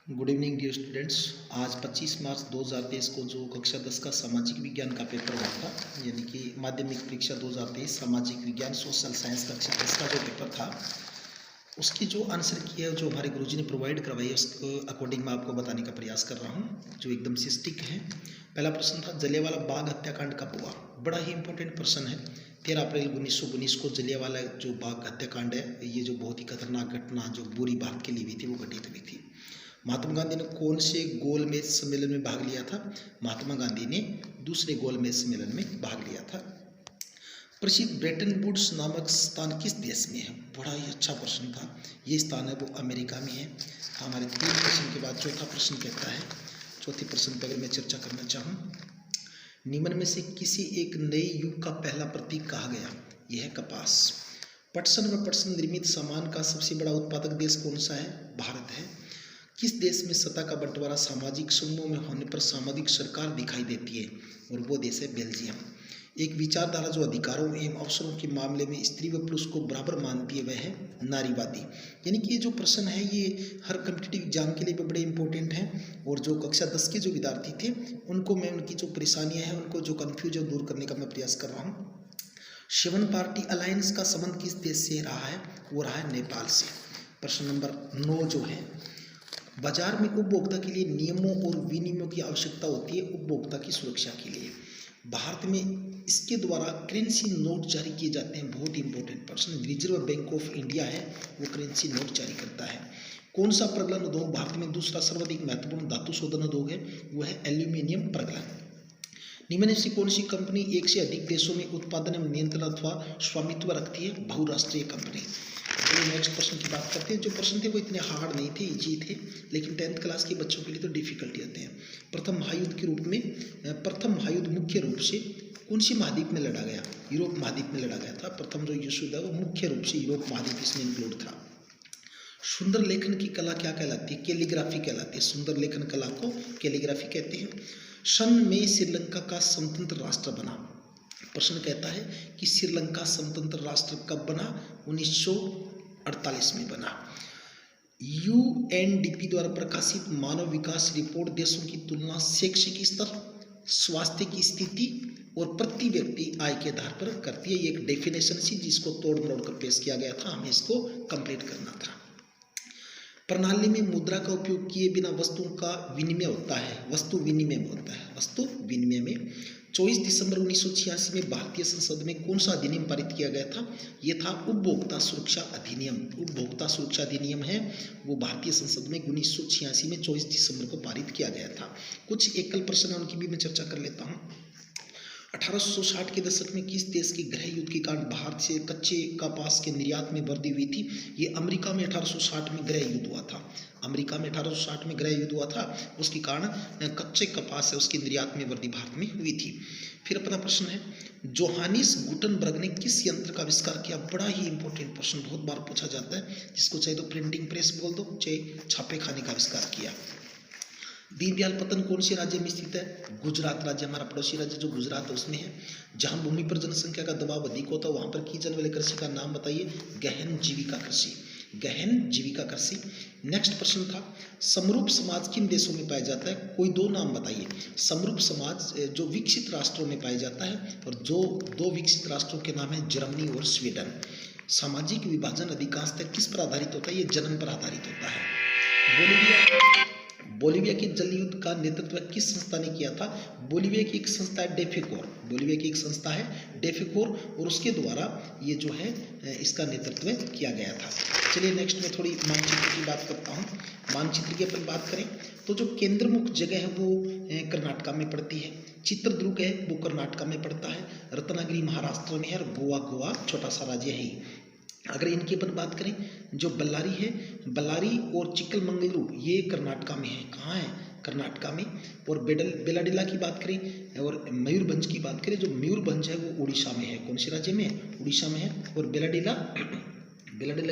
Good evening dear students. आज 25 मार्च 2023 को जो कक्षा 10 का सामाजिक विज्ञान का पेपर हुआ था, यानी कि माध्यमिक परीक्षा 2023 सामाजिक विज्ञान सोशल साइंस कक्षा 10 का जो पेपर था, उसकी जो आंसर की है जो हमारे गुरुजी ने प्रोवाइड करवाई है उसको अकॉर्डिंग मैं आपको बताने का प्रयास कर रहा हूँ, जो एकदम से स्टिक है। पहला प्रश्न था, जलियांवाला बाग हत्याकांड कब हुआ? बड़ा ही इंपॉर्टेंट प्रश्न है। 13 अप्रैल 1919 को जलियांवाला जो बाग हत्याकांड है, ये जो बहुत ही खतरनाक घटना जो पूरी भारत के लिए हुई थी, वो घटित हुई थी। महात्मा गांधी ने कौन से गोलमेज सम्मेलन में भाग लिया था? महात्मा गांधी ने दूसरे गोलमेज सम्मेलन में भाग लिया था। प्रसिद्ध ब्रेटन वुड्स नामक स्थान किस देश में है? बड़ा ही अच्छा प्रश्न था। ये स्थान है वो अमेरिका में है। हमारे 3 प्रश्न के बाद चौथा प्रश्न कहता है, चौथे प्रश्न पर अगर मैं चर्चा करना चाहूँ, निम्न में से किसी एक नए युग का पहला प्रतीक कहा गया? यह है कपास। पटसन व पटसन निर्मित सामान का सबसे बड़ा उत्पादक देश कौन सा है? भारत है। किस देश में सत्ता का बंटवारा सामाजिक समूहों में होने पर सामाजिक सरकार दिखाई देती है? और वो देश है बेल्जियम। एक विचारधारा जो अधिकारों एवं अवसरों के मामले में स्त्री व पुरुष को बराबर मानती है वह है नारीवादी। यानी कि ये जो प्रश्न है ये हर कम्पिटिटिव एग्जाम के लिए भी बड़े इंपॉर्टेंट हैं, और जो कक्षा 10 के जो विद्यार्थी थे उनको मैं उनकी जो परेशानियाँ हैं, उनको जो कन्फ्यूजन दूर करने का मैं प्रयास कर रहा हूँ। सेवन पार्टी अलायंस का संबंध किस देश से रहा है? वो रहा है नेपाल से। प्रश्न नंबर 9 जो है, बाजार में उपभोक्ता के लिए नियमों और विनियमों की आवश्यकता होती है उपभोक्ता की सुरक्षा के लिए। भारत में इसके द्वारा करेंसी नोट जारी किए जाते हैं। बहुत इंपॉर्टेंट प्रश्न। रिजर्व बैंक ऑफ इंडिया है वो करेंसी नोट जारी करता है। कौन सा प्रगलन उद्योग भारत में दूसरा सर्वाधिक महत्वपूर्ण धातु शोधन उद्योग है? वो है एल्यूमिनियम प्रगलन। निम्न में से कौन सी कंपनी एक से अधिक देशों में उत्पादन में नियंत्रण अथवा स्वामित्व रखती है? बहुराष्ट्रीय कंपनी। चलिए नेक्स्ट प्रश्न की बात करते हैं। जो प्रश्न थे वो इतने हार्ड नहीं थे, इजी थे, लेकिन 10th क्लास के बच्चों के लिए तो डिफिकल्टी आते हैं। प्रथम महायुद्ध के रूप में प्रथम महायुद्ध मुख्य रूप से कौन सी महाद्वीप में लड़ा गया? यूरोप महाद्वीप में लड़ा गया था। प्रथम जो युद्ध है वो मुख्य रूप से यूरोप महाद्वीप इसमें इंक्लूड था। सुंदर लेखन की कला क्या कहलाती है? कैलीग्राफी कहलाती है। सुंदर लेखन कला को कैलीग्राफी कहते हैं। सन में श्रीलंका का स्वतंत्र राष्ट्र बना। प्रश्न कहता है कि श्रीलंका स्वतंत्र राष्ट्र कब बना? 1948 में बना। यूएनडीपी द्वारा प्रकाशित मानव विकास रिपोर्ट देशों की तुलना शैक्षिक स्तर, स्वास्थ्य की स्थिति और प्रति व्यक्ति आय के आधार पर करती है। ये एक डेफिनेशन थी जिसको तोड़ मरोड़ कर पेश किया गया था, हमें इसको कंप्लीट करना था। प्रणाली में मुद्रा का उपयोग किए बिना वस्तुओं का विनिमय होता है। वस्तु विनिमय होता है। वस्तु विनिमय में 24 दिसंबर 1986 में भारतीय संसद में कौन सा अधिनियम पारित किया गया था? ये था उपभोक्ता सुरक्षा अधिनियम। उपभोक्ता सुरक्षा अधिनियम है वो भारतीय संसद में 1986 में 24 दिसंबर को पारित किया गया था। कुछ एकल प्रश्न है उनकी भी मैं चर्चा कर लेता हूँ। 1860 के दशक में किस देश के गृह युद्ध के कारण भारत से कच्चे कपास के निर्यात में वृद्धि हुई थी? ये अमेरिका में 1860 में गृह युद्ध हुआ था। अमेरिका में 1860 में गृह युद्ध हुआ था, उसके कारण कच्चे कपास है उसकी निर्यात में वृद्धि भारत में हुई थी। फिर अपना प्रश्न है, जोहानिस गुटनबर्ग ने किस यंत्र का आविष्कार किया? बड़ा ही इंपॉर्टेंट प्रश्न, बहुत बार पूछा जाता है, जिसको चाहे तो प्रिंटिंग प्रेस बोल दो, चाहे छापे खाने का आविष्कार किया। दीनदयाल पतन कौन से राज्य में स्थित है? गुजरात राज्य, हमारा पड़ोसी राज्य जो गुजरात है उसमें है। जहां भूमि पर जनसंख्या का दबाव अधिक होता है वहां पर की जाने वाली कृषि का नाम बताइए? गहन जीविका कृषि। गहन जीविका कृषि। नेक्स्ट प्रश्न था, समरूप समाज किन देशों में पाया जाता है? कोई 2 नाम बताइए। समरूप समाज जो विकसित राष्ट्रों में पाया जाता है, और जो 2 विकसित राष्ट्रों के नाम है जर्मनी और स्वीडन। सामाजिक विभाजन अधिकांशतः किस पर आधारित होता है? ये जन्म पर आधारित होता है। बोलीविया के जल युद्ध का नेतृत्व किस संस्था ने किया था? बोलीविया की एक संस्था है डेफेकोर। बोलीविया की एक संस्था है डेफेकोर, और उसके द्वारा ये जो है इसका नेतृत्व किया गया था। चलिए नेक्स्ट में थोड़ी मानचित्र की बात करता हूँ। मानचित्र की अपन बात करें तो जो केंद्रमुख जगह है वो कर्नाटका में पड़ती है। चित्रदुर्ग है वो कर्नाटका में पड़ता है। रत्नागिरी महाराष्ट्र में है, और गोवा छोटा सा राज्य है। अगर इनकी अपन बात करें, जो बल्लारी है, बल्लारी और चिक्कमंगलुरु ये कर्नाटका में है। कहाँ है? कर्नाटका में। और बेलाडिला की बात करें और मयूरभंज की बात करें, जो मयूरभंज है वो उड़ीसा में है। कौन से राज्य में है? उड़ीसा में है। और बेलाडिला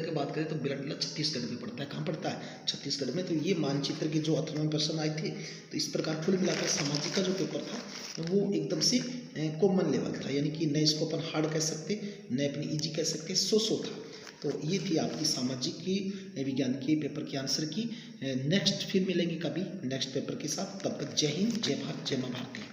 की बात करें तो बेलाडिला छत्तीसगढ़ में पड़ता है। कहाँ पड़ता है? छत्तीसगढ़ में। तो ये मानचित्र के जो 18वें प्रश्न आए थे, तो इस प्रकार कुल मिलाकर सामाजिक का जो पेपर था वो एकदम से कॉमन लेवल था, यानी कि न इसको अपन हार्ड कह सकते न अपनी इजी कह सकते, सो था। तो ये थी आपकी सामाजिक की विज्ञान के पेपर के आंसर की। नेक्स्ट फिर मिलेंगे कभी नेक्स्ट पेपर के साथ। तब तक जय हिंद, जय भारत, जय माँ भारती।